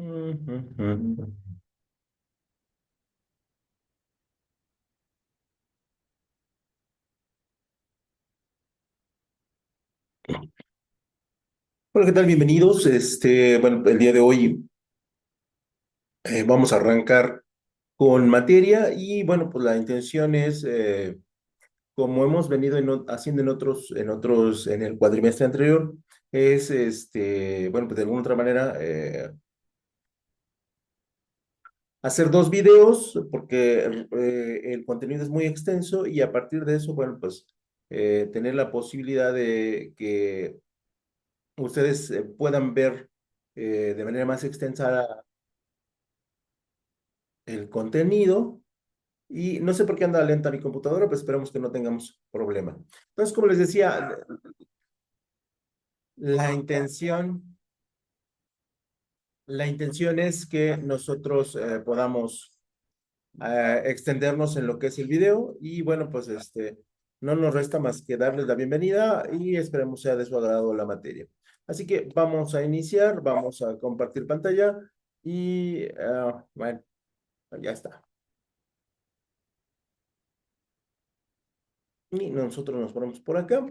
Ujú. Bueno, ¿qué tal? Bienvenidos. Bueno, el día de hoy vamos a arrancar con materia y bueno, pues la intención es, como hemos venido haciendo en el cuatrimestre anterior, es, bueno, pues de alguna otra manera hacer dos videos porque el contenido es muy extenso y a partir de eso, bueno, pues tener la posibilidad de que ustedes puedan ver de manera más extensa el contenido. Y no sé por qué anda lenta mi computadora, pero esperemos que no tengamos problema. Entonces, como les decía, la intención, la intención es que nosotros podamos extendernos en lo que es el video y bueno, pues no nos resta más que darles la bienvenida y esperemos sea de su agrado la materia. Así que vamos a iniciar, vamos a compartir pantalla y bueno, ya está. Y nosotros nos ponemos por acá.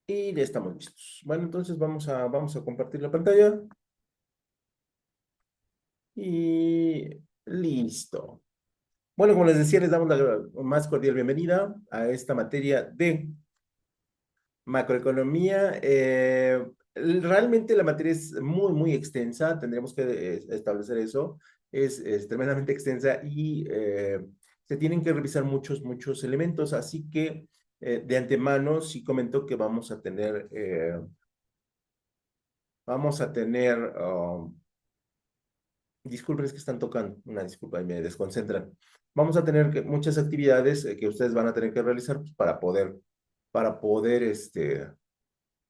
Y ya estamos listos. Bueno, entonces vamos a compartir la pantalla y listo. Bueno, como les decía, les damos la más cordial bienvenida a esta materia de macroeconomía. Realmente la materia es muy, muy extensa, tendríamos que establecer eso. Es tremendamente extensa y se tienen que revisar muchos, muchos elementos, así que de antemano sí comento que vamos a tener. Disculpen, es que están tocando, una disculpa y me desconcentran. Vamos a tener muchas actividades que ustedes van a tener que realizar pues, para poder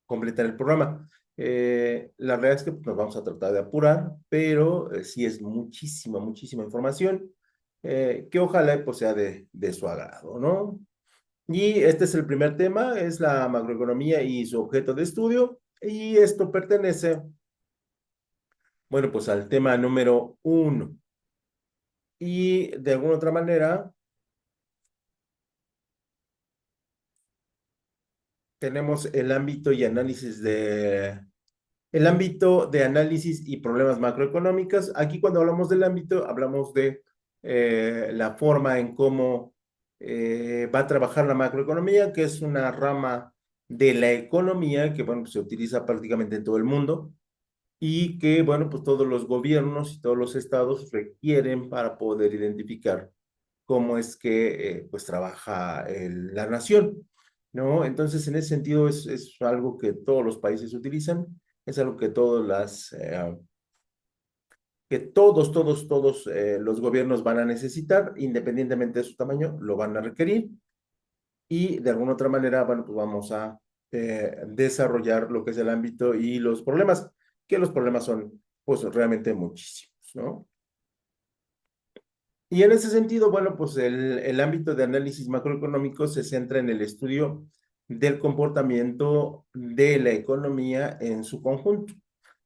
completar el programa. La verdad es que pues, nos vamos a tratar de apurar, pero sí es muchísima, muchísima información que ojalá pues, sea de su agrado, ¿no? Y este es el primer tema, es la macroeconomía y su objeto de estudio, y esto pertenece, bueno, pues al tema número uno. Y de alguna otra manera tenemos el ámbito de análisis y problemas macroeconómicos. Aquí cuando hablamos del ámbito, hablamos de la forma en cómo va a trabajar la macroeconomía, que es una rama de la economía que, bueno, pues, se utiliza prácticamente en todo el mundo y que, bueno, pues todos los gobiernos y todos los estados requieren para poder identificar cómo es que pues trabaja la nación, ¿no? Entonces, en ese sentido es algo que todos los países utilizan, es algo que todos los gobiernos van a necesitar, independientemente de su tamaño, lo van a requerir y de alguna otra manera, bueno, pues vamos a desarrollar lo que es el ámbito y los problemas, que los problemas son pues realmente muchísimos, ¿no? Y en ese sentido, bueno, pues el ámbito de análisis macroeconómico se centra en el estudio del comportamiento de la economía en su conjunto,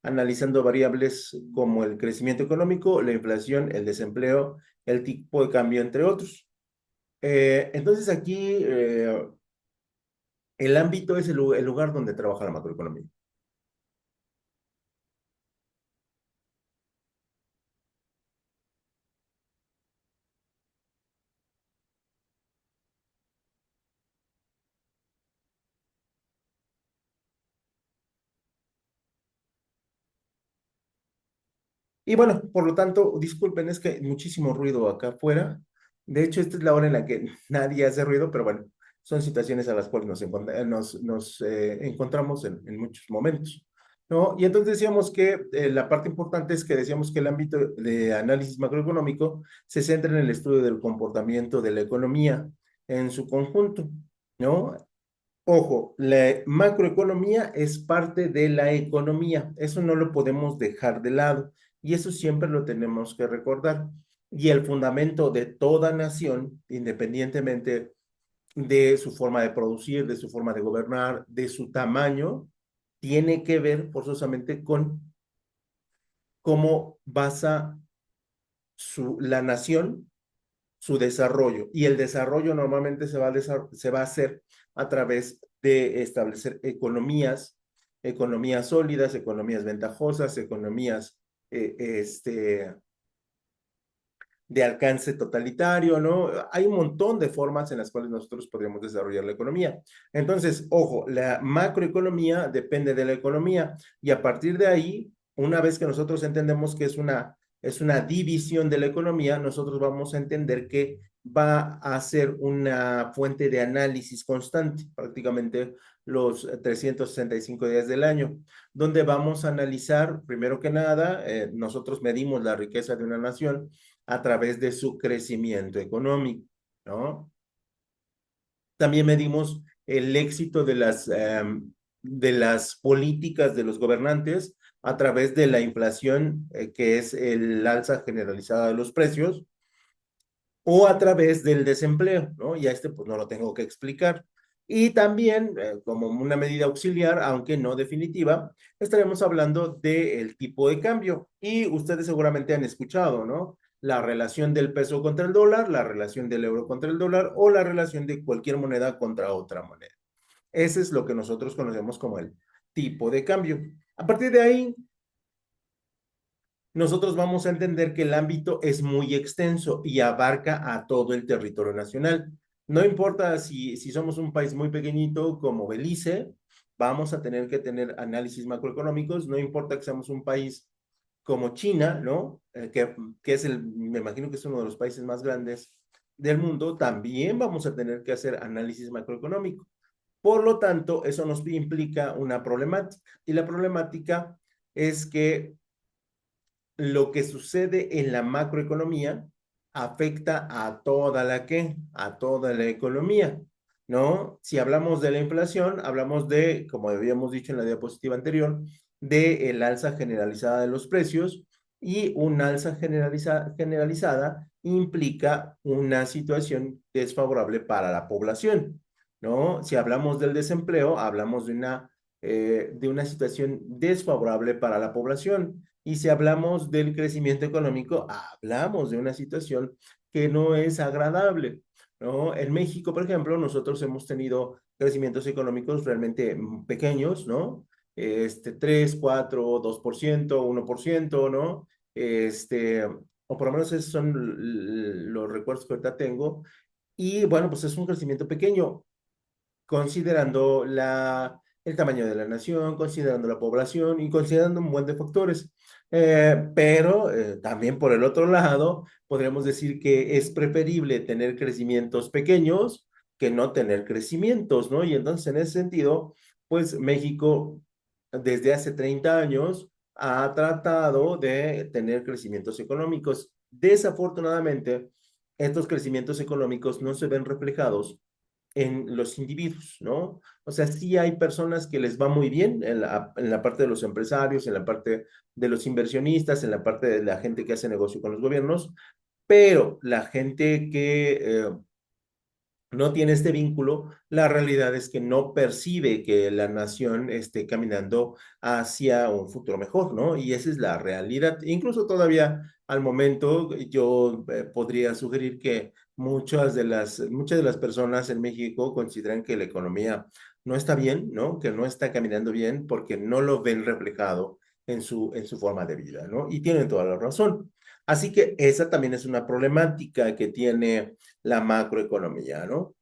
analizando variables como el crecimiento económico, la inflación, el desempleo, el tipo de cambio, entre otros. Entonces aquí el ámbito es el lugar donde trabaja la macroeconomía. Y bueno, por lo tanto, disculpen, es que hay muchísimo ruido acá afuera. De hecho, esta es la hora en la que nadie hace ruido, pero bueno, son situaciones a las cuales nos encontramos en muchos momentos, ¿no? Y entonces decíamos que la parte importante es que decíamos que el ámbito de análisis macroeconómico se centra en el estudio del comportamiento de la economía en su conjunto, ¿no? Ojo, la macroeconomía es parte de la economía, eso no lo podemos dejar de lado y eso siempre lo tenemos que recordar. Y el fundamento de toda nación, independientemente de su forma de producir, de su forma de gobernar, de su tamaño, tiene que ver forzosamente con cómo basa la nación su desarrollo. Y el desarrollo normalmente se va a hacer a través de establecer economías sólidas, economías ventajosas, economías eh, este, de alcance totalitario, ¿no? Hay un montón de formas en las cuales nosotros podríamos desarrollar la economía. Entonces, ojo, la macroeconomía depende de la economía y a partir de ahí, una vez que nosotros entendemos que es una división de la economía, nosotros vamos a entender que va a ser una fuente de análisis constante, prácticamente los 365 días del año, donde vamos a analizar, primero que nada, nosotros medimos la riqueza de una nación a través de su crecimiento económico, ¿no? También medimos el éxito de las políticas de los gobernantes a través de la inflación, que es el alza generalizada de los precios, o a través del desempleo, ¿no? Y a este pues no lo tengo que explicar. Y también, como una medida auxiliar, aunque no definitiva, estaremos hablando del tipo de cambio. Y ustedes seguramente han escuchado, ¿no? La relación del peso contra el dólar, la relación del euro contra el dólar o la relación de cualquier moneda contra otra moneda. Ese es lo que nosotros conocemos como el tipo de cambio. A partir de ahí, nosotros vamos a entender que el ámbito es muy extenso y abarca a todo el territorio nacional. No importa si somos un país muy pequeñito como Belice, vamos a tener que tener análisis macroeconómicos, no importa que seamos un país como China, ¿no? Que es me imagino que es uno de los países más grandes del mundo, también vamos a tener que hacer análisis macroeconómico. Por lo tanto, eso nos implica una problemática y la problemática es que lo que sucede en la macroeconomía afecta a toda la economía, ¿no? Si hablamos de la inflación, hablamos de, como habíamos dicho en la diapositiva anterior, de el alza generalizada de los precios y un alza generalizada implica una situación desfavorable para la población, ¿no? Si hablamos del desempleo, hablamos de una situación desfavorable para la población. Y si hablamos del crecimiento económico, hablamos de una situación que no es agradable, ¿no? En México, por ejemplo, nosotros hemos tenido crecimientos económicos realmente pequeños, ¿no? 3, 4, 2%, 1%, ¿no? O por lo menos esos son los recuerdos que ahorita tengo. Y bueno, pues es un crecimiento pequeño considerando el tamaño de la nación, considerando la población y considerando un buen de factores. Pero también por el otro lado, podríamos decir que es preferible tener crecimientos pequeños que no tener crecimientos, ¿no? Y entonces, en ese sentido, pues México desde hace 30 años ha tratado de tener crecimientos económicos. Desafortunadamente, estos crecimientos económicos no se ven reflejados en los individuos, ¿no? O sea, sí hay personas que les va muy bien en la parte de los empresarios, en la parte de los inversionistas, en la parte de la gente que hace negocio con los gobiernos, pero la gente que no tiene este vínculo, la realidad es que no percibe que la nación esté caminando hacia un futuro mejor, ¿no? Y esa es la realidad. Incluso todavía al momento yo podría sugerir que muchas de las personas en México consideran que la economía no está bien, ¿no? Que no está caminando bien porque no lo ven reflejado en su forma de vida, ¿no? Y tienen toda la razón. Así que esa también es una problemática que tiene la macroeconomía, ¿no?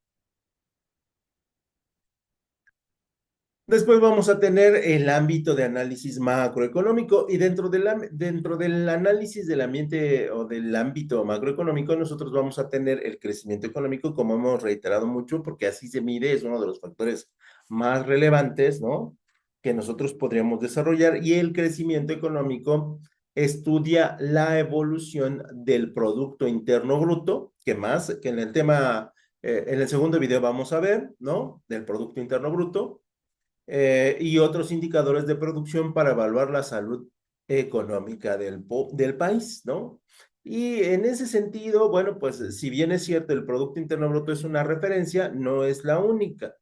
Después vamos a tener el ámbito de análisis macroeconómico y dentro del análisis del ambiente o del ámbito macroeconómico, nosotros vamos a tener el crecimiento económico, como hemos reiterado mucho, porque así se mide, es uno de los factores más relevantes, ¿no? Que nosotros podríamos desarrollar y el crecimiento económico estudia la evolución del Producto Interno Bruto, que más que en el tema, en el segundo video vamos a ver, ¿no? Del Producto Interno Bruto y otros indicadores de producción para evaluar la salud económica del país, ¿no? Y en ese sentido, bueno, pues si bien es cierto, el Producto Interno Bruto es una referencia, no es la única,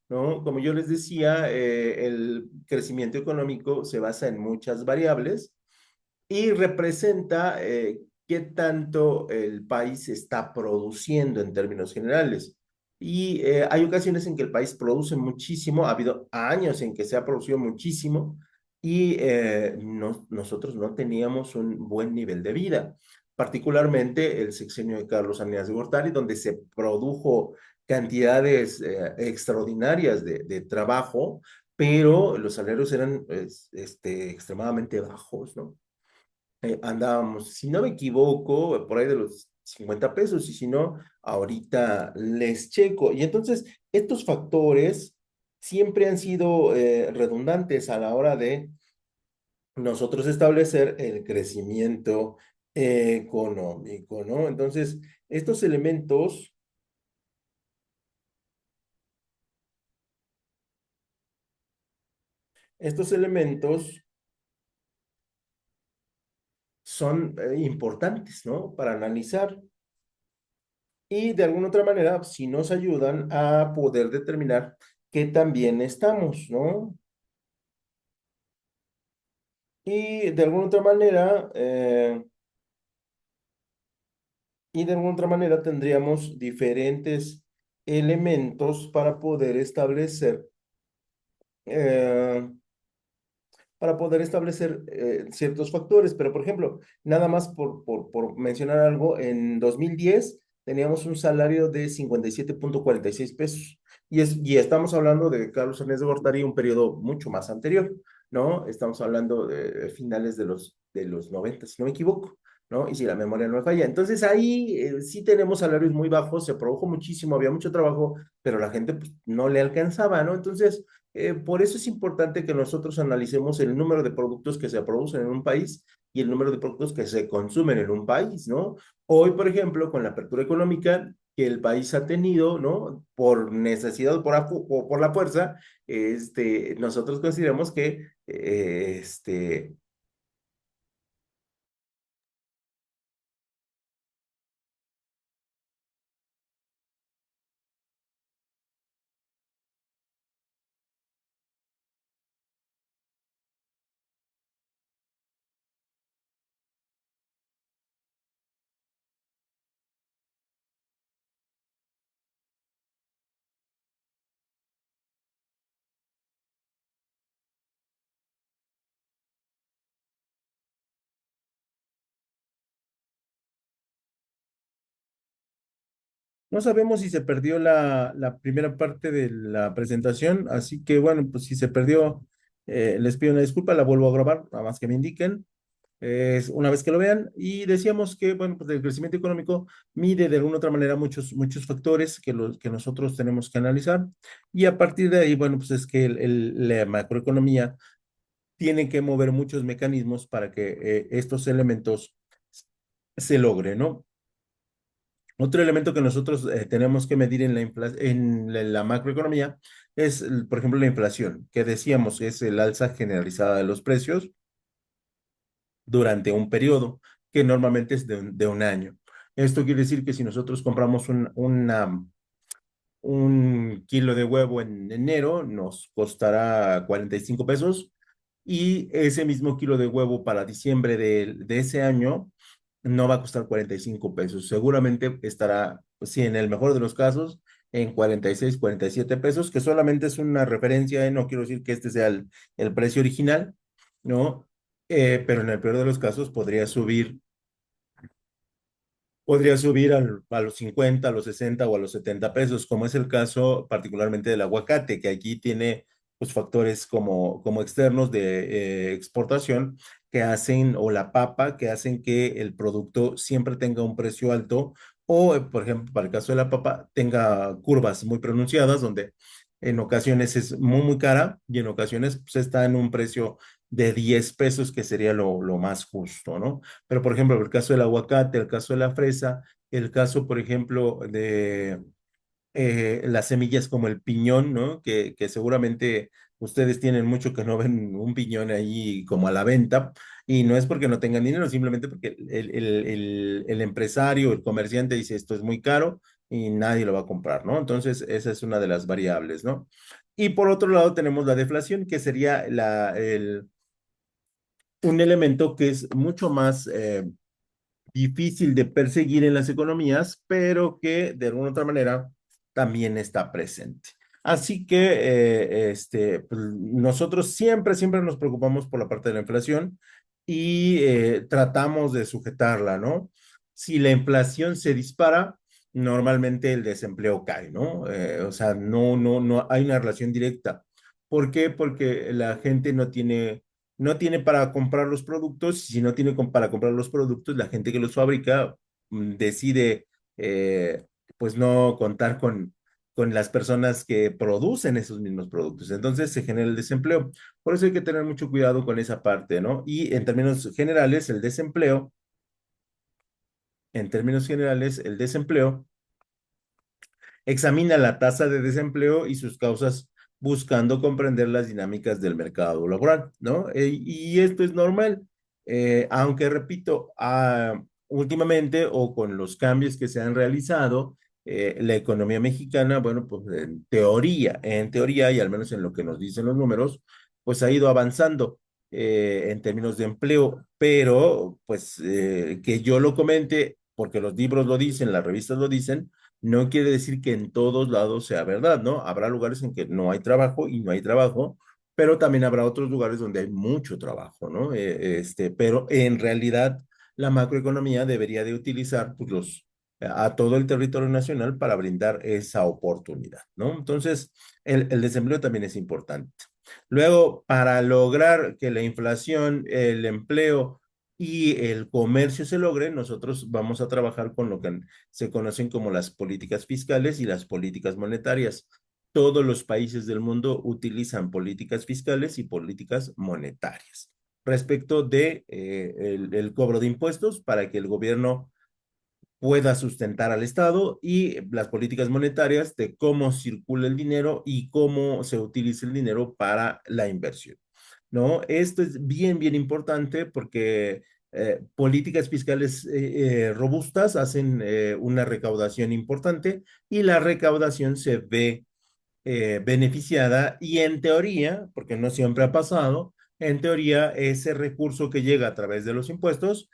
¿no? Como yo les decía, el crecimiento económico se basa en muchas variables y representa qué tanto el país está produciendo en términos generales. Y hay ocasiones en que el país produce muchísimo, ha habido años en que se ha producido muchísimo y nosotros no teníamos un buen nivel de vida, particularmente el sexenio de Carlos Salinas de Gortari, donde se produjo cantidades extraordinarias de trabajo, pero los salarios eran extremadamente bajos, ¿no? Andábamos, si no me equivoco, por ahí de los 50 pesos, y si no, ahorita les checo. Y entonces, estos factores siempre han sido redundantes a la hora de nosotros establecer el crecimiento económico, ¿no? Entonces, estos elementos, estos elementos son importantes, ¿no? Para analizar. Y de alguna otra manera, si nos ayudan a poder determinar qué tan bien estamos, ¿no? Y de alguna otra manera, tendríamos diferentes elementos eh, para poder establecer ciertos factores. Pero, por ejemplo, nada más por mencionar algo, en 2010 teníamos un salario de 57.46 pesos. Y estamos hablando de Carlos Ernest de Gortari, un periodo mucho más anterior, ¿no? Estamos hablando de finales de los 90, si no me equivoco, ¿no? Y si la memoria no me falla. Entonces ahí sí tenemos salarios muy bajos, se produjo muchísimo, había mucho trabajo, pero la gente pues, no le alcanzaba, ¿no? Entonces, por eso es importante que nosotros analicemos el número de productos que se producen en un país y el número de productos que se consumen en un país, ¿no? Hoy, por ejemplo, con la apertura económica que el país ha tenido, ¿no? Por necesidad o por la fuerza, nosotros consideramos que no sabemos si se perdió la primera parte de la presentación, así que bueno, pues si se perdió, les pido una disculpa, la vuelvo a grabar, nada más que me indiquen. Es una vez que lo vean. Y decíamos que, bueno, pues el crecimiento económico mide de alguna otra manera muchos factores que nosotros tenemos que analizar. Y a partir de ahí, bueno, pues es que la macroeconomía tiene que mover muchos mecanismos para que estos elementos se logren, ¿no? Otro elemento que nosotros tenemos que medir en la macroeconomía es, por ejemplo, la inflación, que decíamos es el alza generalizada de los precios durante un periodo que normalmente es de un año. Esto quiere decir que si nosotros compramos un kilo de huevo en enero, nos costará 45 pesos y ese mismo kilo de huevo para diciembre de ese año no va a costar 45 pesos. Seguramente estará, pues sí, en el mejor de los casos, en 46, 47 pesos, que solamente es una referencia, no quiero decir que este sea el precio original, ¿no? Pero en el peor de los casos podría subir a los 50, a los 60 o a los 70 pesos, como es el caso particularmente del aguacate, que aquí tiene pues, factores como externos de exportación que hacen, o la papa, que hacen que el producto siempre tenga un precio alto, o, por ejemplo, para el caso de la papa, tenga curvas muy pronunciadas, donde en ocasiones es muy cara y en ocasiones pues, está en un precio de 10 pesos, que sería lo más justo, ¿no? Pero, por ejemplo, el caso del aguacate, el caso de la fresa, el caso, por ejemplo, de las semillas como el piñón, ¿no? Que seguramente ustedes tienen mucho que no ven un piñón ahí como a la venta, y no es porque no tengan dinero, simplemente porque el empresario, el comerciante dice esto es muy caro y nadie lo va a comprar, ¿no? Entonces, esa es una de las variables, ¿no? Y por otro lado tenemos la deflación, que sería un elemento que es mucho más difícil de perseguir en las economías, pero que de alguna otra manera también está presente. Así que pues, nosotros siempre nos preocupamos por la parte de la inflación y tratamos de sujetarla, ¿no? Si la inflación se dispara, normalmente el desempleo cae, ¿no? O sea, no hay una relación directa. ¿Por qué? Porque la gente no tiene para comprar los productos, y si no tiene para comprar los productos, la gente que los fabrica decide pues no contar con las personas que producen esos mismos productos. Entonces se genera el desempleo. Por eso hay que tener mucho cuidado con esa parte, ¿no? Y en términos generales, el desempleo examina la tasa de desempleo y sus causas buscando comprender las dinámicas del mercado laboral, ¿no? Y esto es normal, aunque repito, últimamente o con los cambios que se han realizado, la economía mexicana, bueno, pues en teoría, y al menos en lo que nos dicen los números, pues ha ido avanzando en términos de empleo, pero pues que yo lo comente, porque los libros lo dicen, las revistas lo dicen, no quiere decir que en todos lados sea verdad, ¿no? Habrá lugares en que no hay trabajo y no hay trabajo, pero también habrá otros lugares donde hay mucho trabajo, ¿no? Pero en realidad la macroeconomía debería de utilizar pues, a todo el territorio nacional para brindar esa oportunidad, ¿no? Entonces, el desempleo también es importante. Luego, para lograr que la inflación, el empleo y el comercio se logre, nosotros vamos a trabajar con lo que se conocen como las políticas fiscales y las políticas monetarias. Todos los países del mundo utilizan políticas fiscales y políticas monetarias respecto de el cobro de impuestos para que el gobierno pueda sustentar al Estado y las políticas monetarias de cómo circula el dinero y cómo se utiliza el dinero para la inversión, ¿no? Esto es bien importante porque políticas fiscales robustas hacen una recaudación importante y la recaudación se ve beneficiada y en teoría, porque no siempre ha pasado, en teoría ese recurso que llega a través de los impuestos,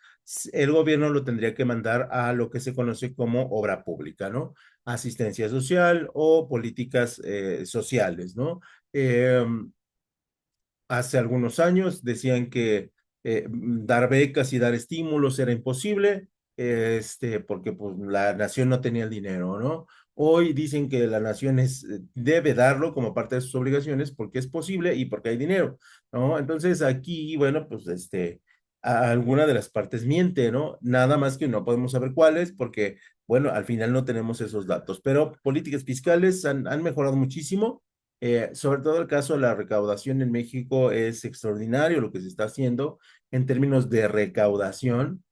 el gobierno lo tendría que mandar a lo que se conoce como obra pública, ¿no? Asistencia social o políticas sociales, ¿no? Eh, Hace algunos años decían que dar becas y dar estímulos era imposible, porque pues, la nación no tenía el dinero, ¿no? Hoy dicen que la nación debe darlo como parte de sus obligaciones porque es posible y porque hay dinero, ¿no? Entonces aquí, bueno, pues alguna de las partes miente, ¿no? Nada más que no podemos saber cuáles porque, bueno, al final no tenemos esos datos, pero políticas fiscales han mejorado muchísimo. Sobre todo el caso de la recaudación en México es extraordinario lo que se está haciendo en términos de recaudación.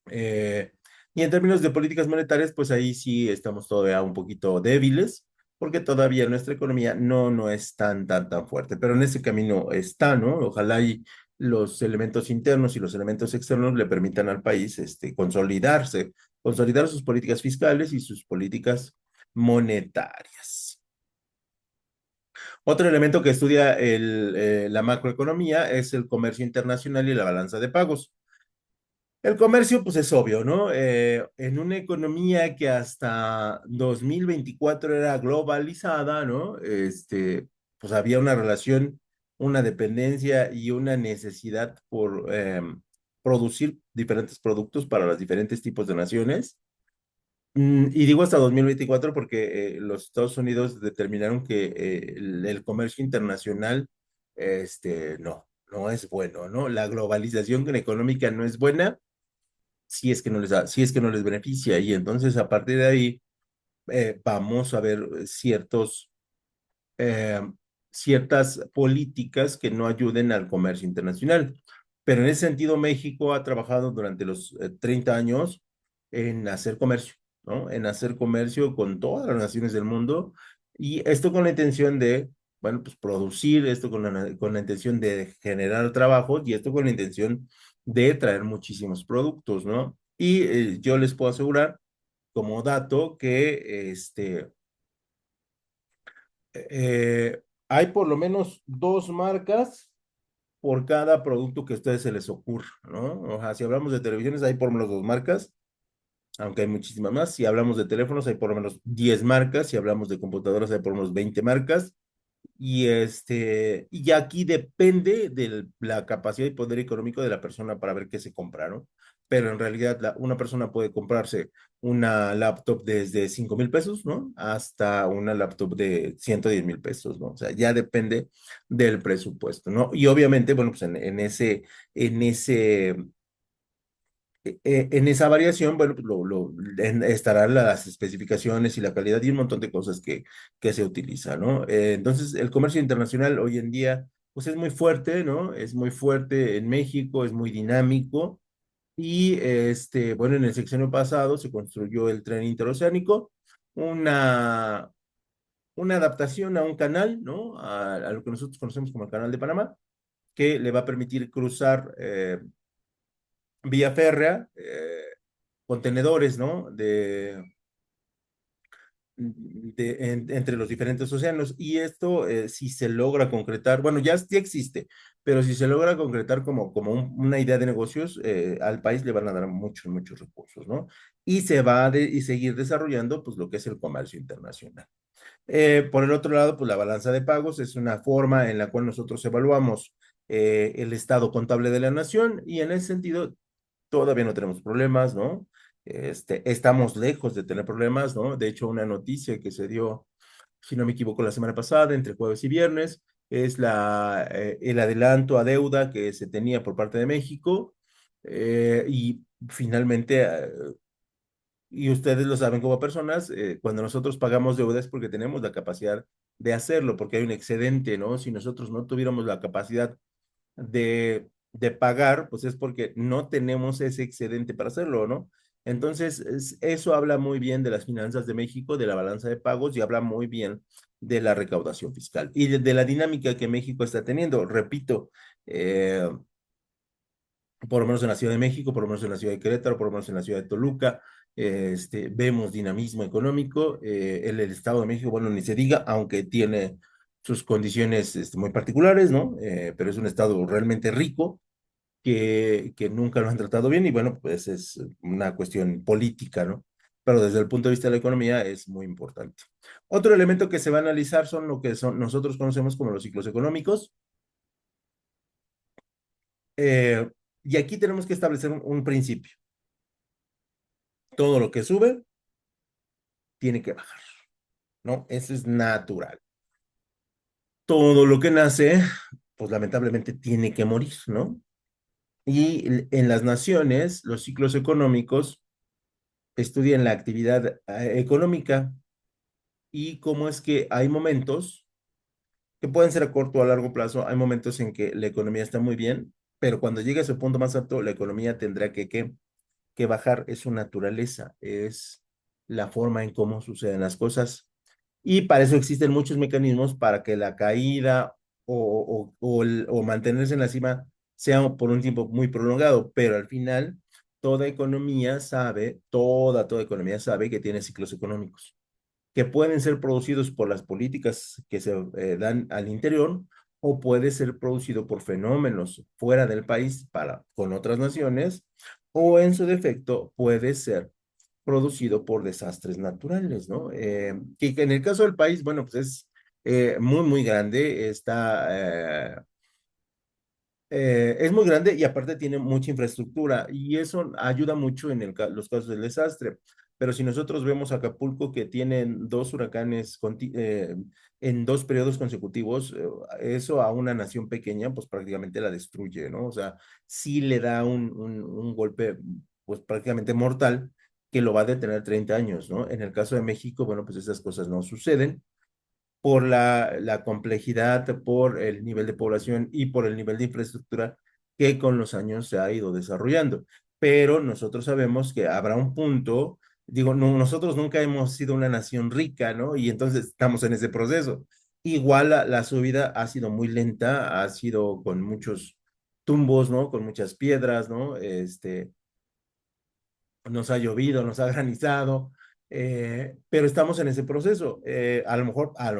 eh, y en términos de políticas monetarias, pues ahí sí estamos todavía un poquito débiles, porque todavía nuestra economía no es tan fuerte, pero en ese camino está, ¿no? Ojalá y los elementos internos y los elementos externos le permitan al país consolidar sus políticas fiscales y sus políticas monetarias. Otro elemento que estudia la macroeconomía es el comercio internacional y la balanza de pagos. El comercio, pues es obvio, ¿no? En una economía que hasta 2024 era globalizada, ¿no? Pues había una relación, una dependencia y una necesidad por producir diferentes productos para los diferentes tipos de naciones. Y digo hasta 2024 porque los Estados Unidos determinaron que el comercio internacional, no es bueno, ¿no? La globalización económica no es buena si es que no les beneficia. Y entonces a partir de ahí vamos a ver eh, ciertas políticas que no ayuden al comercio internacional. Pero en ese sentido, México ha trabajado durante los 30 años en hacer comercio, ¿no? En hacer comercio con todas las naciones del mundo y esto con la intención de, bueno, pues producir, esto con la intención de generar trabajo y esto con la intención de traer muchísimos productos, ¿no? Y yo les puedo asegurar como dato que hay por lo menos dos marcas, por cada producto que a ustedes se les ocurra, ¿no? O sea, si hablamos de televisiones, hay por lo menos dos marcas, aunque hay muchísimas más. Si hablamos de teléfonos, hay por lo menos 10 marcas. Si hablamos de computadoras, hay por lo menos 20 marcas. Y aquí depende de la capacidad y poder económico de la persona para ver qué se compra, ¿no? Pero en realidad una persona puede comprarse una laptop desde 5,000 pesos, ¿no? Hasta una laptop de 110,000 pesos, ¿no? O sea, ya depende del presupuesto, ¿no? Y obviamente, bueno, pues en ese en esa variación, bueno, pues estarán las especificaciones y la calidad y un montón de cosas que se utilizan, ¿no? Entonces, el comercio internacional hoy en día, pues es muy fuerte, ¿no? Es muy fuerte en México, es muy dinámico. Y bueno, en el sexenio pasado se construyó el tren interoceánico, una, una adaptación a un canal, ¿no? A lo que nosotros conocemos como el Canal de Panamá, que le va a permitir cruzar vía férrea, contenedores, ¿no? Entre los diferentes océanos. Y esto, si se logra concretar, bueno, ya existe, pero si se logra concretar como una idea de negocios, al país le van a dar muchos, muchos recursos, ¿no? Y se va y seguir desarrollando, pues, lo que es el comercio internacional. Por el otro lado, pues la balanza de pagos es una forma en la cual nosotros evaluamos el estado contable de la nación y en ese sentido todavía no tenemos problemas, ¿no? Estamos lejos de tener problemas, ¿no? De hecho, una noticia que se dio, si no me equivoco, la semana pasada, entre jueves y viernes, es el adelanto a deuda que se tenía por parte de México y finalmente, y ustedes lo saben como personas, cuando nosotros pagamos deuda es porque tenemos la capacidad de hacerlo, porque hay un excedente, ¿no? Si nosotros no tuviéramos la capacidad de pagar, pues es porque no tenemos ese excedente para hacerlo, ¿no? Entonces, eso habla muy bien de las finanzas de México, de la balanza de pagos y habla muy bien de la recaudación fiscal y de la dinámica que México está teniendo. Repito, eh, por lo menos en la Ciudad de México, por lo menos en la Ciudad de Querétaro, por lo menos en la Ciudad de Toluca, vemos dinamismo económico. El Estado de México, bueno, ni se diga, aunque tiene sus condiciones muy particulares, ¿no? Pero es un estado realmente rico que nunca lo han tratado bien y bueno, pues es una cuestión política, ¿no? Pero desde el punto de vista de la economía es muy importante. Otro elemento que se va a analizar son lo que nosotros conocemos como los ciclos económicos. eh, y aquí tenemos que establecer un principio. Todo lo que sube tiene que bajar, ¿no? Eso es natural. Todo lo que nace, pues lamentablemente tiene que morir, ¿no? Y en las naciones, los ciclos económicos estudian la actividad económica y cómo es que hay momentos que pueden ser a corto o a largo plazo, hay momentos en que la economía está muy bien, pero cuando llega a su punto más alto, la economía tendrá que bajar, es su naturaleza, es la forma en cómo suceden las cosas. Y para eso existen muchos mecanismos para que la caída o mantenerse en la cima sea por un tiempo muy prolongado, pero al final toda economía sabe que tiene ciclos económicos que pueden ser producidos por las políticas que se dan al interior o puede ser producido por fenómenos fuera del país con otras naciones o en su defecto puede ser producido por desastres naturales, ¿no? Que en el caso del país, bueno, pues es muy, muy grande, es muy grande y aparte tiene mucha infraestructura y eso ayuda mucho en los casos del desastre. Pero si nosotros vemos Acapulco que tienen dos huracanes en 2 periodos consecutivos, eso a una nación pequeña pues prácticamente la destruye, ¿no? O sea, sí le da un golpe pues prácticamente mortal que lo va a detener 30 años, ¿no? En el caso de México, bueno, pues esas cosas no suceden por la complejidad, por el nivel de población y por el nivel de infraestructura que con los años se ha ido desarrollando. Pero nosotros sabemos que habrá un punto, digo, no, nosotros nunca hemos sido una nación rica, ¿no? Y entonces estamos en ese proceso. Igual la subida ha sido muy lenta, ha sido con muchos tumbos, ¿no? Con muchas piedras, ¿no? Nos ha llovido, nos ha granizado, pero estamos en ese proceso. A lo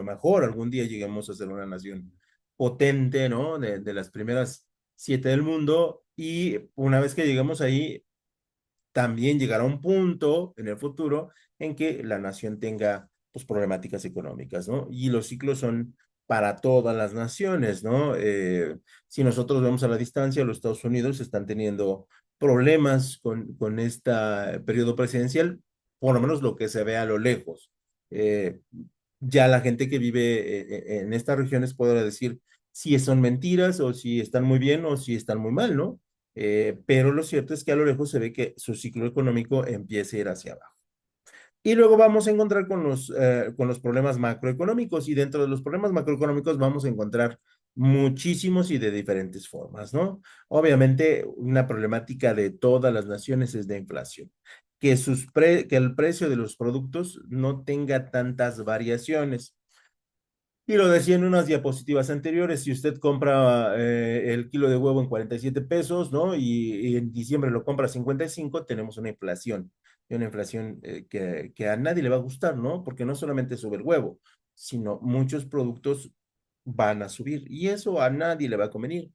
mejor algún día lleguemos a ser una nación potente, ¿no? De las primeras 7 del mundo, y una vez que lleguemos ahí, también llegará un punto en el futuro en que la nación tenga pues, problemáticas económicas, ¿no? Y los ciclos son para todas las naciones, ¿no? Si nosotros vemos a la distancia, los Estados Unidos están teniendo problemas con este periodo presidencial, por lo menos lo que se ve a lo lejos. Eh, ya la gente que vive en estas regiones podrá decir si son mentiras o si están muy bien o si están muy mal, ¿no? Pero lo cierto es que a lo lejos se ve que su ciclo económico empieza a ir hacia abajo. Y luego vamos a encontrar con los problemas macroeconómicos, y dentro de los problemas macroeconómicos vamos a encontrar muchísimos y de diferentes formas, ¿no? Obviamente, una problemática de todas las naciones es de inflación, que el precio de los productos no tenga tantas variaciones. Y lo decía en unas diapositivas anteriores, si usted compra el kilo de huevo en 47 pesos, ¿no? Y en diciembre lo compra a 55, tenemos una inflación. Y una inflación que a nadie le va a gustar, ¿no? Porque no solamente sube el huevo, sino muchos productos van a subir. Y eso a nadie le va a convenir.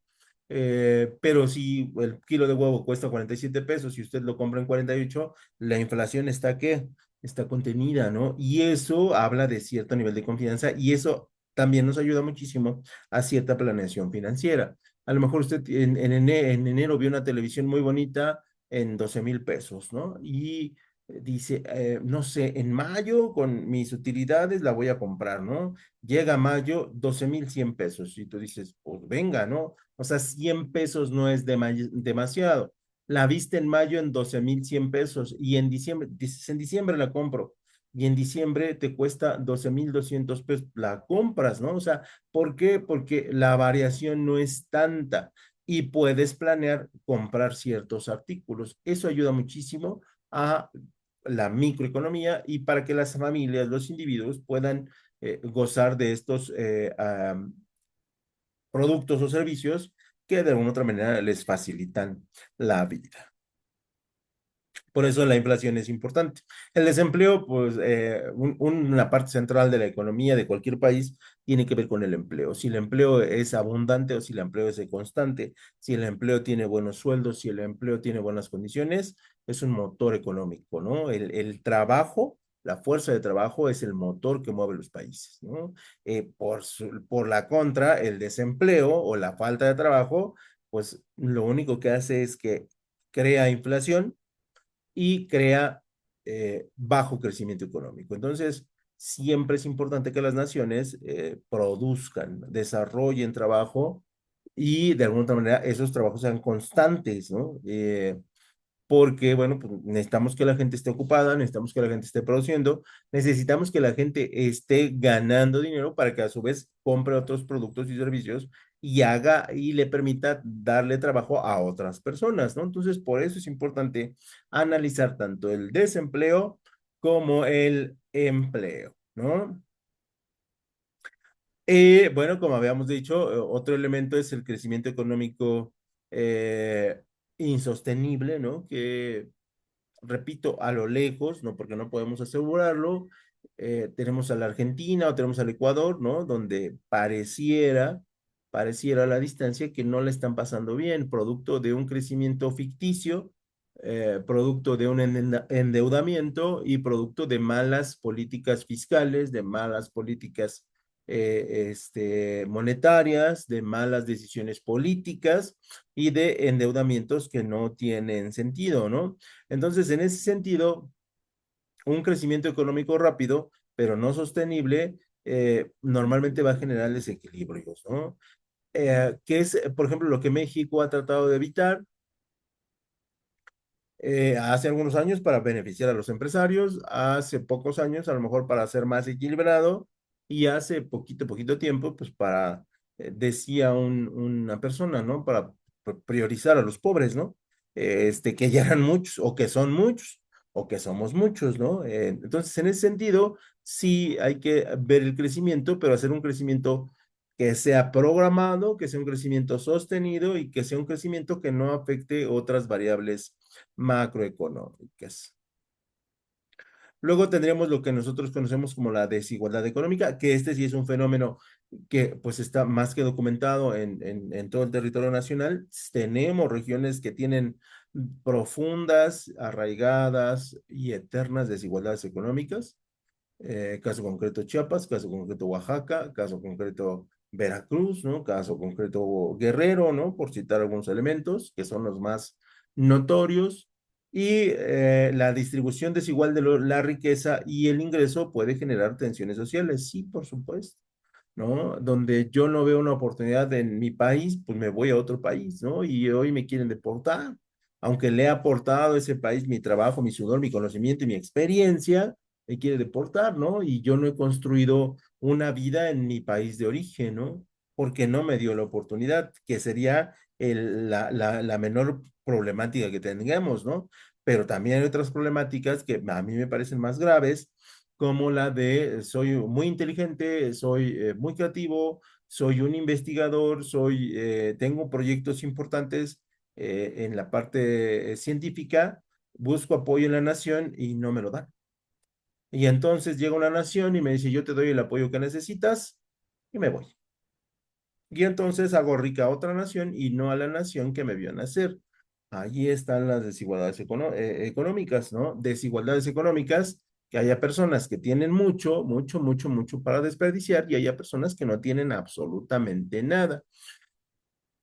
Pero si el kilo de huevo cuesta 47 pesos y usted lo compra en 48, la inflación está ¿qué? Está contenida, ¿no? Y eso habla de cierto nivel de confianza, y eso también nos ayuda muchísimo a cierta planeación financiera. A lo mejor usted en enero vio una televisión muy bonita en 12,000 pesos, ¿no? Y dice, no sé, en mayo con mis utilidades la voy a comprar, ¿no? Llega mayo, 12,100 pesos, y tú dices, pues venga, ¿no? O sea, 100 pesos no es demasiado. La viste en mayo en 12,100 pesos, y en diciembre, dices, en diciembre la compro, y en diciembre te cuesta 12,200 pesos, la compras, ¿no? O sea, ¿por qué? Porque la variación no es tanta y puedes planear comprar ciertos artículos. Eso ayuda muchísimo a la microeconomía y para que las familias, los individuos puedan gozar de estos productos o servicios que de alguna otra manera les facilitan la vida. Por eso la inflación es importante. El desempleo, pues una parte central de la economía de cualquier país tiene que ver con el empleo. Si el empleo es abundante o si el empleo es constante, si el empleo tiene buenos sueldos, si el empleo tiene buenas condiciones, es un motor económico, ¿no? El trabajo, la fuerza de trabajo es el motor que mueve los países, ¿no? Por la contra, el desempleo o la falta de trabajo, pues lo único que hace es que crea inflación y crea bajo crecimiento económico. Entonces, siempre es importante que las naciones produzcan, desarrollen trabajo, y de alguna otra manera esos trabajos sean constantes, ¿no? Porque, bueno, pues necesitamos que la gente esté ocupada, necesitamos que la gente esté produciendo, necesitamos que la gente esté ganando dinero para que a su vez compre otros productos y servicios y haga y le permita darle trabajo a otras personas, ¿no? Entonces, por eso es importante analizar tanto el desempleo como el empleo, ¿no? Bueno, como habíamos dicho, otro elemento es el crecimiento económico eh, insostenible, ¿no? Que repito, a lo lejos, ¿no? Porque no podemos asegurarlo. Tenemos a la Argentina o tenemos al Ecuador, ¿no? Donde pareciera a la distancia que no le están pasando bien, producto de un crecimiento ficticio, producto de un endeudamiento y producto de malas políticas fiscales, de malas políticas monetarias, de malas decisiones políticas y de endeudamientos que no tienen sentido, ¿no? Entonces, en ese sentido, un crecimiento económico rápido, pero no sostenible, normalmente va a generar desequilibrios, ¿no? Que es, por ejemplo, lo que México ha tratado de evitar hace algunos años para beneficiar a los empresarios, hace pocos años a lo mejor para ser más equilibrado, y hace poquito tiempo, pues para, decía una persona, ¿no? Para priorizar a los pobres, ¿no? Que ya eran muchos o que son muchos o que somos muchos, ¿no? Entonces, en ese sentido, sí hay que ver el crecimiento, pero hacer un crecimiento que sea programado, que sea un crecimiento sostenido y que sea un crecimiento que no afecte otras variables macroeconómicas. Luego tendríamos lo que nosotros conocemos como la desigualdad económica, que este sí es un fenómeno que pues está más que documentado en todo el territorio nacional. Tenemos regiones que tienen profundas, arraigadas y eternas desigualdades económicas. Caso concreto Chiapas, caso concreto Oaxaca, caso concreto Veracruz, ¿no? Caso concreto Guerrero, ¿no? Por citar algunos elementos que son los más notorios. Y la distribución desigual de la riqueza y el ingreso puede generar tensiones sociales, sí, por supuesto. ¿No? Donde yo no veo una oportunidad en mi país, pues me voy a otro país, ¿no? Y hoy me quieren deportar. Aunque le he aportado a ese país mi trabajo, mi sudor, mi conocimiento y mi experiencia, me quiere deportar, ¿no? Y yo no he construido una vida en mi país de origen, ¿no? Porque no me dio la oportunidad, que sería la menor problemática que tengamos, ¿no? Pero también hay otras problemáticas que a mí me parecen más graves, como la de soy muy inteligente, soy muy creativo, soy un investigador, tengo proyectos importantes en la parte científica, busco apoyo en la nación y no me lo dan. Y entonces llega una nación y me dice, yo te doy el apoyo que necesitas y me voy. Y entonces hago rica a otra nación y no a la nación que me vio nacer. Allí están las desigualdades económicas, ¿no? Desigualdades económicas, que haya personas que tienen mucho, mucho, mucho, mucho para desperdiciar y haya personas que no tienen absolutamente nada.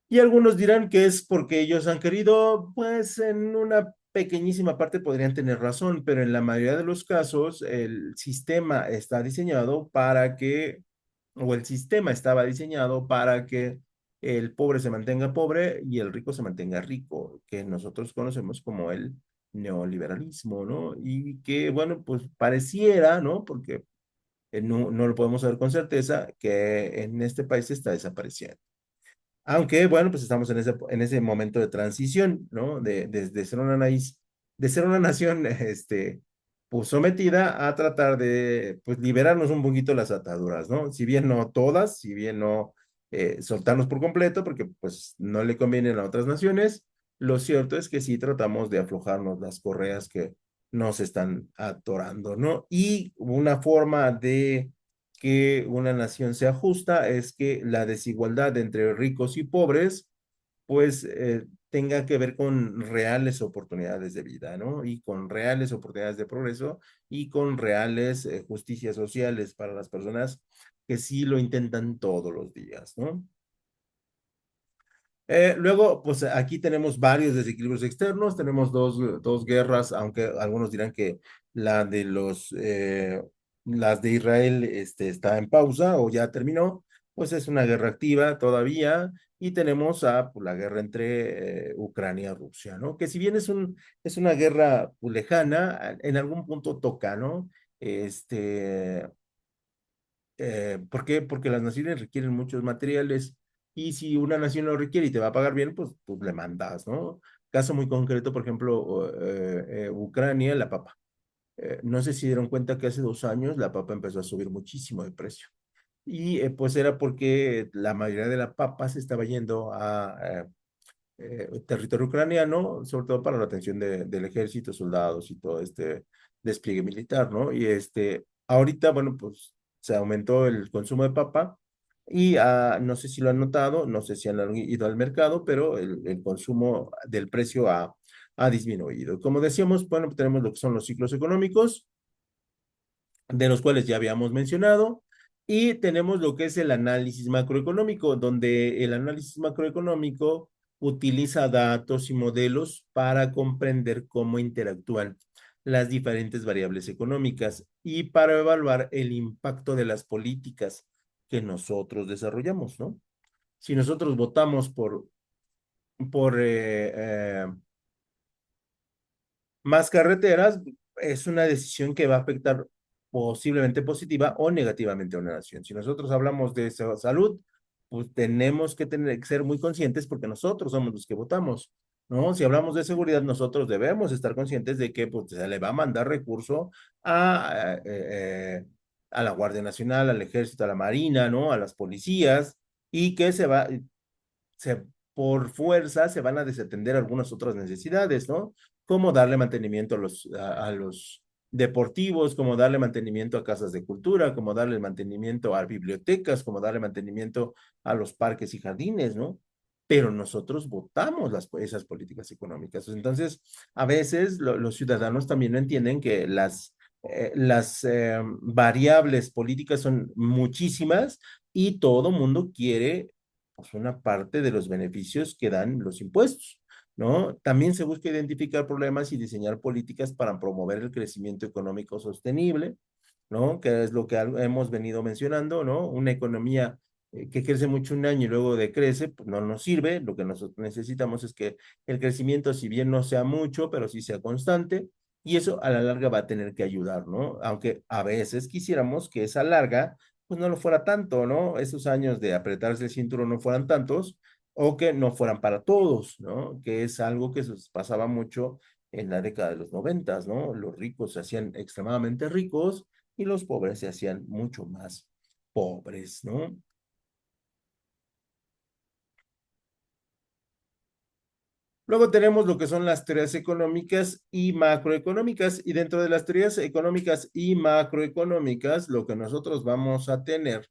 Y algunos dirán que es porque ellos han querido, pues en una pequeñísima parte podrían tener razón, pero en la mayoría de los casos el sistema está diseñado para que, o el sistema estaba diseñado para que el pobre se mantenga pobre y el rico se mantenga rico, que nosotros conocemos como el neoliberalismo, ¿no? Y que, bueno, pues pareciera, ¿no? Porque no lo podemos saber con certeza, que en este país está desapareciendo. Aunque, bueno, pues estamos en ese momento de transición, ¿no? De ser de ser una nación, pues sometida a tratar de, pues, liberarnos un poquito las ataduras, ¿no? Si bien no todas, si bien no soltarnos por completo, porque pues no le convienen a otras naciones, lo cierto es que sí tratamos de aflojarnos las correas que nos están atorando, ¿no? Y una forma de que una nación sea justa es que la desigualdad entre ricos y pobres, pues, tenga que ver con reales oportunidades de vida, ¿no? Y con reales oportunidades de progreso y con reales justicias sociales para las personas que sí lo intentan todos los días, ¿no? Luego, pues aquí tenemos varios desequilibrios externos, tenemos dos guerras, aunque algunos dirán que la de las de Israel está en pausa o ya terminó, pues es una guerra activa todavía, y tenemos pues, la guerra entre Ucrania y Rusia, ¿no? Que si bien es una guerra pues, lejana, en algún punto toca, ¿no? Este, ¿Por qué? Porque las naciones requieren muchos materiales y si una nación lo requiere y te va a pagar bien, pues le mandas, ¿no? Caso muy concreto, por ejemplo, Ucrania, la papa. No sé si dieron cuenta que hace 2 años la papa empezó a subir muchísimo de precio. Y pues era porque la mayoría de la papa se estaba yendo a territorio ucraniano, sobre todo para la atención del ejército, soldados y todo este despliegue militar, ¿no? Y ahorita, bueno, pues se aumentó el consumo de papa y no sé si lo han notado, no sé si han ido al mercado, pero el consumo del precio ha disminuido. Como decíamos, bueno, tenemos lo que son los ciclos económicos, de los cuales ya habíamos mencionado, y tenemos lo que es el análisis macroeconómico, donde el análisis macroeconómico utiliza datos y modelos para comprender cómo interactúan las diferentes variables económicas y para evaluar el impacto de las políticas que nosotros desarrollamos, ¿no? Si nosotros votamos por más carreteras, es una decisión que va a afectar posiblemente positiva o negativamente a una nación. Si nosotros hablamos de salud, pues tenemos que tener que ser muy conscientes porque nosotros somos los que votamos, ¿no? Si hablamos de seguridad, nosotros debemos estar conscientes de que pues, se le va a mandar recurso a la Guardia Nacional, al Ejército, a la Marina, ¿no? A las policías, y que se, por fuerza se van a desatender algunas otras necesidades, ¿no? Como darle mantenimiento a los deportivos, como darle mantenimiento a casas de cultura, como darle mantenimiento a bibliotecas, como darle mantenimiento a los parques y jardines, ¿no? Pero nosotros votamos esas políticas económicas. Entonces, a veces los ciudadanos también no entienden que las variables políticas son muchísimas y todo mundo quiere pues, una parte de los beneficios que dan los impuestos. ¿No? También se busca identificar problemas y diseñar políticas para promover el crecimiento económico sostenible, ¿no? Que es lo que hemos venido mencionando, ¿no? Una economía que crece mucho un año y luego decrece, pues no nos sirve. Lo que nosotros necesitamos es que el crecimiento, si bien no sea mucho, pero sí sea constante, y eso a la larga va a tener que ayudar, ¿no? Aunque a veces quisiéramos que esa larga, pues no lo fuera tanto, ¿no? Esos años de apretarse el cinturón no fueran tantos, o que no fueran para todos, ¿no? Que es algo que se pasaba mucho en la década de los noventas, ¿no? Los ricos se hacían extremadamente ricos y los pobres se hacían mucho más pobres, ¿no? Luego tenemos lo que son las teorías económicas y macroeconómicas, y dentro de las teorías económicas y macroeconómicas, lo que nosotros vamos a tener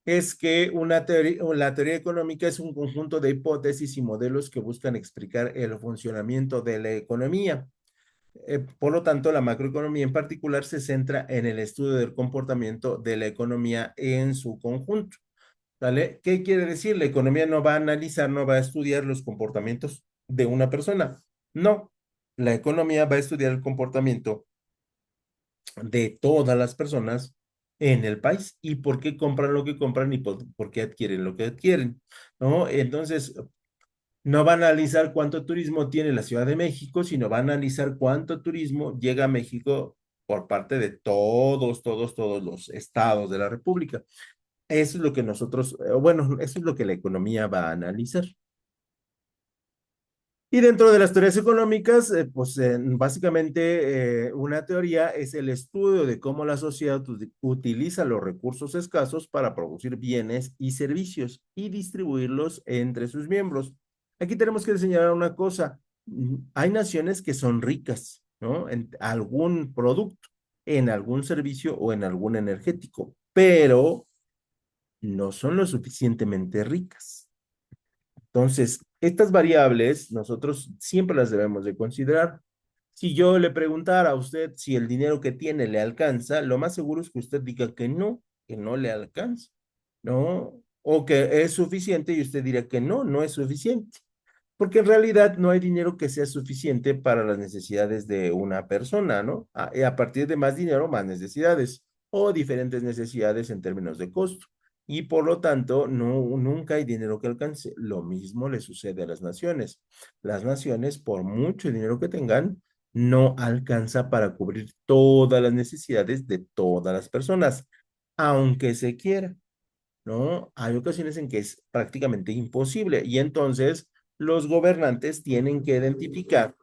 es que la teoría económica es un conjunto de hipótesis y modelos que buscan explicar el funcionamiento de la economía. Por lo tanto, la macroeconomía en particular se centra en el estudio del comportamiento de la economía en su conjunto. ¿Vale? ¿Qué quiere decir? La economía no va a analizar, no va a estudiar los comportamientos de una persona. No, la economía va a estudiar el comportamiento de todas las personas en el país y por qué compran lo que compran y por qué adquieren lo que adquieren, ¿no? Entonces, no va a analizar cuánto turismo tiene la Ciudad de México, sino va a analizar cuánto turismo llega a México por parte de todos los estados de la República. Eso es lo que bueno, eso es lo que la economía va a analizar. Y dentro de las teorías económicas, pues básicamente una teoría es el estudio de cómo la sociedad utiliza los recursos escasos para producir bienes y servicios y distribuirlos entre sus miembros. Aquí tenemos que señalar una cosa. Hay naciones que son ricas, ¿no? En algún producto, en algún servicio o en algún energético, pero no son lo suficientemente ricas. Entonces, estas variables nosotros siempre las debemos de considerar. Si yo le preguntara a usted si el dinero que tiene le alcanza, lo más seguro es que usted diga que no le alcanza, ¿no? O que es suficiente y usted dirá que no, no es suficiente. Porque en realidad no hay dinero que sea suficiente para las necesidades de una persona, ¿no? Y a partir de más dinero, más necesidades o diferentes necesidades en términos de costo. Y por lo tanto, no, nunca hay dinero que alcance. Lo mismo le sucede a las naciones. Las naciones, por mucho dinero que tengan, no alcanza para cubrir todas las necesidades de todas las personas, aunque se quiera. ¿No? Hay ocasiones en que es prácticamente imposible y entonces los gobernantes tienen que identificar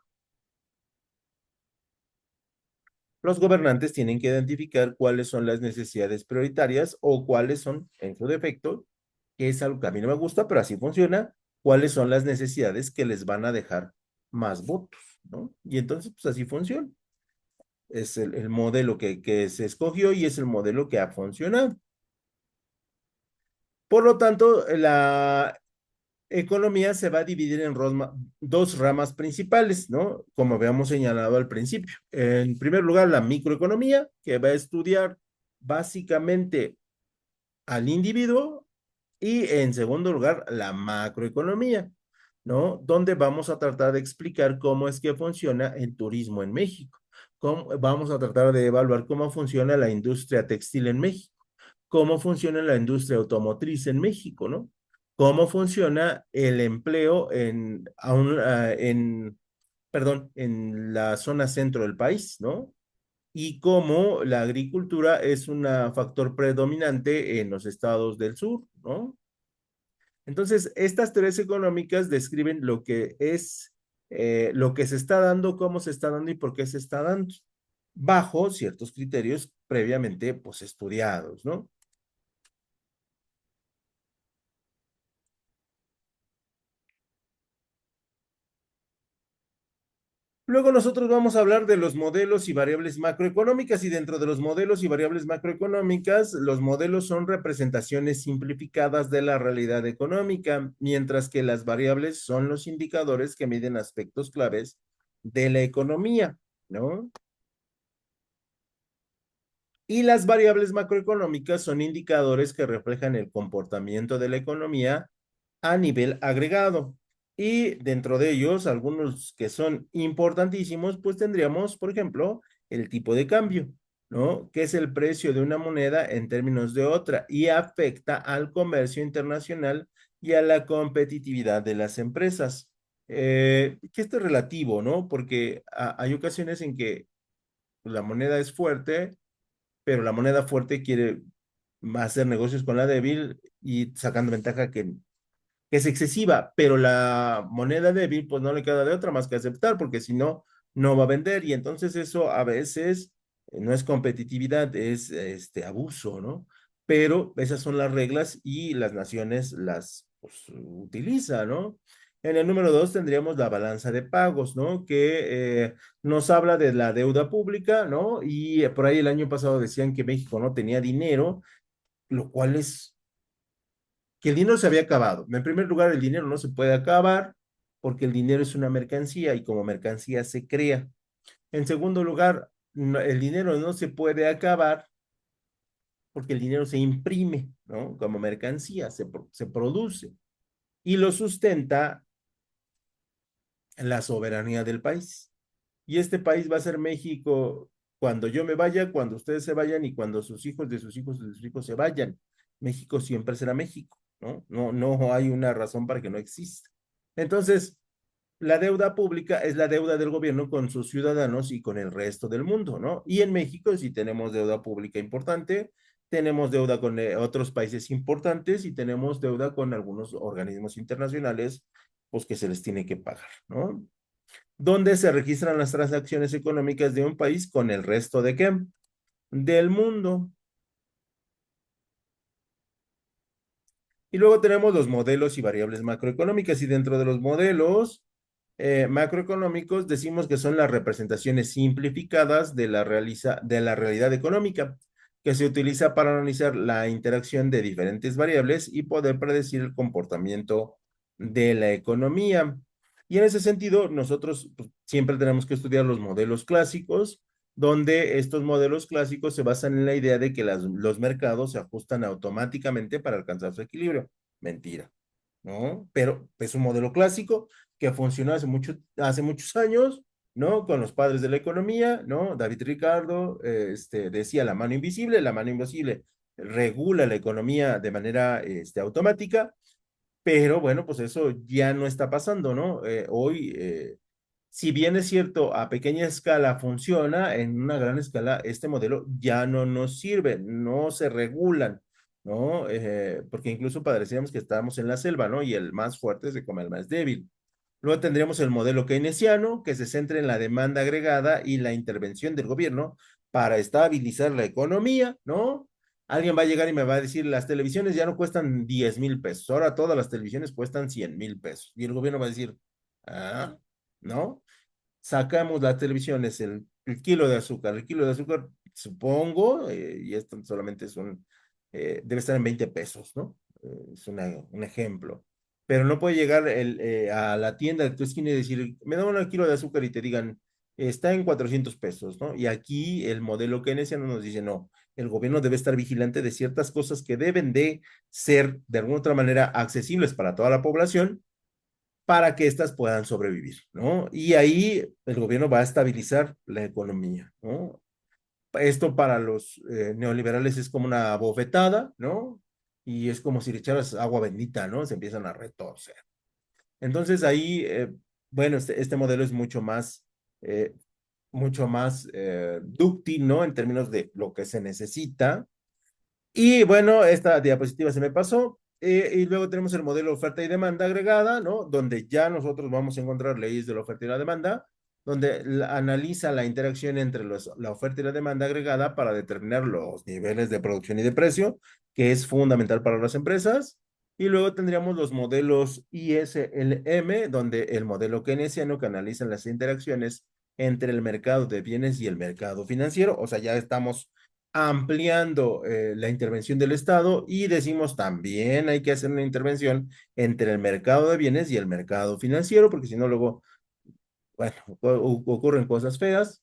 cuáles son las necesidades prioritarias o cuáles son, en su defecto, que es algo que a mí no me gusta, pero así funciona, cuáles son las necesidades que les van a dejar más votos, ¿no? Y entonces, pues así funciona. Es el modelo que se escogió y es el modelo que ha funcionado. Por lo tanto, la economía se va a dividir en dos ramas principales, ¿no? Como habíamos señalado al principio. En primer lugar, la microeconomía, que va a estudiar básicamente al individuo, y en segundo lugar, la macroeconomía, ¿no? Donde vamos a tratar de explicar cómo es que funciona el turismo en México. Vamos a tratar de evaluar cómo funciona la industria textil en México, cómo funciona la industria automotriz en México, ¿no? Cómo funciona el empleo perdón, en la zona centro del país, ¿no? Y cómo la agricultura es un factor predominante en los estados del sur, ¿no? Entonces, estas teorías económicas describen lo que es, lo que se está dando, cómo se está dando y por qué se está dando, bajo ciertos criterios previamente, pues, estudiados, ¿no? Luego nosotros vamos a hablar de los modelos y variables macroeconómicas y dentro de los modelos y variables macroeconómicas, los modelos son representaciones simplificadas de la realidad económica, mientras que las variables son los indicadores que miden aspectos claves de la economía, ¿no? Y las variables macroeconómicas son indicadores que reflejan el comportamiento de la economía a nivel agregado. Y dentro de ellos, algunos que son importantísimos, pues tendríamos, por ejemplo, el tipo de cambio, ¿no? Que es el precio de una moneda en términos de otra y afecta al comercio internacional y a la competitividad de las empresas. Que esto es relativo, ¿no? Porque hay ocasiones en que la moneda es fuerte, pero la moneda fuerte quiere hacer negocios con la débil y sacando ventaja que es excesiva, pero la moneda débil pues no le queda de otra más que aceptar, porque si no, no va a vender y entonces eso a veces no es competitividad, es este abuso, ¿no? Pero esas son las reglas y las naciones las pues, utilizan, ¿no? En el número dos tendríamos la balanza de pagos, ¿no? Que nos habla de la deuda pública, ¿no? Y por ahí el año pasado decían que México no tenía dinero, lo cual es que el dinero se había acabado. En primer lugar, el dinero no se puede acabar porque el dinero es una mercancía y como mercancía se crea. En segundo lugar, el dinero no se puede acabar porque el dinero se imprime, ¿no? Como mercancía, se produce y lo sustenta la soberanía del país. Y este país va a ser México cuando yo me vaya, cuando ustedes se vayan y cuando sus hijos de sus hijos de sus hijos se vayan. México siempre será México, ¿no? No hay una razón para que no exista. Entonces, la deuda pública es la deuda del gobierno con sus ciudadanos y con el resto del mundo, ¿no? Y en México sí tenemos deuda pública importante, tenemos deuda con otros países importantes y tenemos deuda con algunos organismos internacionales, pues que se les tiene que pagar, ¿no? Donde se registran las transacciones económicas de un país con el resto de qué? Del mundo. Y luego tenemos los modelos y variables macroeconómicas y dentro de los modelos macroeconómicos decimos que son las representaciones simplificadas de de la realidad económica que se utiliza para analizar la interacción de diferentes variables y poder predecir el comportamiento de la economía. Y en ese sentido, nosotros pues, siempre tenemos que estudiar los modelos clásicos, donde estos modelos clásicos se basan en la idea de que los mercados se ajustan automáticamente para alcanzar su equilibrio. Mentira, ¿no? Pero es un modelo clásico que funcionó hace muchos años, ¿no? Con los padres de la economía, ¿no? David Ricardo decía la mano invisible regula la economía de manera automática, pero bueno, pues eso ya no está pasando, ¿no? Hoy, si bien es cierto, a pequeña escala funciona, en una gran escala este modelo ya no nos sirve, no se regulan, ¿no? Porque incluso pareceríamos que estábamos en la selva, ¿no? Y el más fuerte se come al más débil. Luego tendríamos el modelo keynesiano, que se centra en la demanda agregada y la intervención del gobierno para estabilizar la economía, ¿no? Alguien va a llegar y me va a decir, las televisiones ya no cuestan 10,000 pesos, ahora todas las televisiones cuestan 100,000 pesos. Y el gobierno va a decir, ah, ¿no? Sacamos las televisiones, el kilo de azúcar, supongo, y esto solamente debe estar en 20 pesos, ¿no? Es un ejemplo. Pero no puede llegar a la tienda de tu esquina y decir, me da un kilo de azúcar y te digan, está en 400 pesos, ¿no? Y aquí el modelo keynesiano nos dice, no, el gobierno debe estar vigilante de ciertas cosas que deben de ser de alguna otra manera accesibles para toda la población para que éstas puedan sobrevivir, ¿no? Y ahí el gobierno va a estabilizar la economía, ¿no? Esto para los neoliberales es como una bofetada, ¿no? Y es como si le echaras agua bendita, ¿no? Se empiezan a retorcer. Entonces ahí, bueno, este modelo es eh, mucho más dúctil, ¿no? En términos de lo que se necesita, y bueno, esta diapositiva se me pasó. Y luego tenemos el modelo oferta y demanda agregada, ¿no? Donde ya nosotros vamos a encontrar leyes de la oferta y la demanda, donde analiza la interacción entre la oferta y la demanda agregada para determinar los niveles de producción y de precio, que es fundamental para las empresas. Y luego tendríamos los modelos ISLM, donde el modelo keynesiano que analiza las interacciones entre el mercado de bienes y el mercado financiero. O sea, ya estamos ampliando la intervención del Estado y decimos también hay que hacer una intervención entre el mercado de bienes y el mercado financiero, porque si no, luego, bueno, ocurren cosas feas.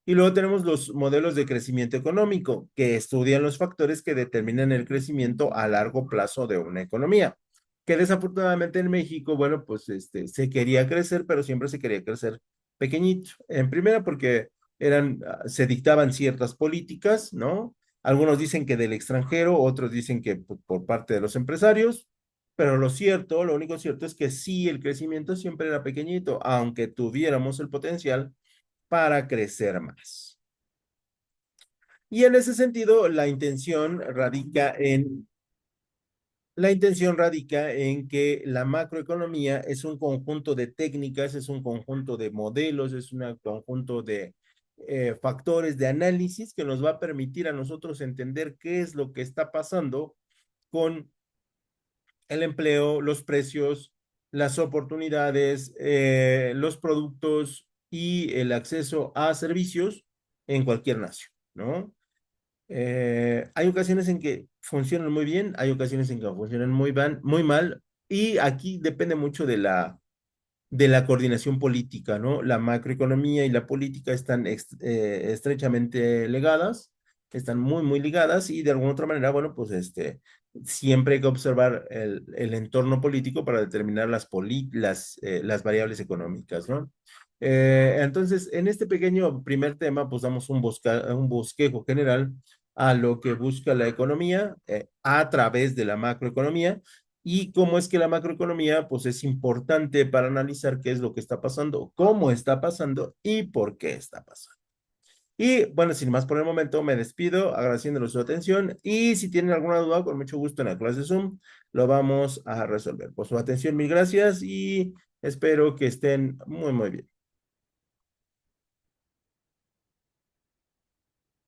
Y luego tenemos los modelos de crecimiento económico, que estudian los factores que determinan el crecimiento a largo plazo de una economía. Que desafortunadamente en México, bueno, pues se quería crecer, pero siempre se quería crecer pequeñito. En primera, porque se dictaban ciertas políticas, ¿no? Algunos dicen que del extranjero, otros dicen que por parte de los empresarios, pero lo único cierto es que sí, el crecimiento siempre era pequeñito, aunque tuviéramos el potencial para crecer más. Y en ese sentido, la intención radica en que la macroeconomía es un conjunto de técnicas, es un conjunto de modelos, es un conjunto de factores de análisis que nos va a permitir a nosotros entender qué es lo que está pasando con el empleo, los precios, las oportunidades, los productos y el acceso a servicios en cualquier nación, ¿no? Hay ocasiones en que funcionan muy bien, hay ocasiones en que funcionan muy mal, y aquí depende mucho de la coordinación política, ¿no? La macroeconomía y la política están estrechamente ligadas, están muy ligadas y de alguna otra manera, bueno, pues siempre hay que observar el entorno político para determinar las variables económicas, ¿no? Entonces, en este pequeño primer tema, pues damos un bosquejo general a lo que busca la economía a través de la macroeconomía y cómo es que la macroeconomía pues es importante para analizar qué es lo que está pasando, cómo está pasando y por qué está pasando. Y bueno, sin más por el momento, me despido agradeciéndoles su atención y si tienen alguna duda, con mucho gusto en la clase Zoom lo vamos a resolver. Por su atención, mil gracias y espero que estén muy bien.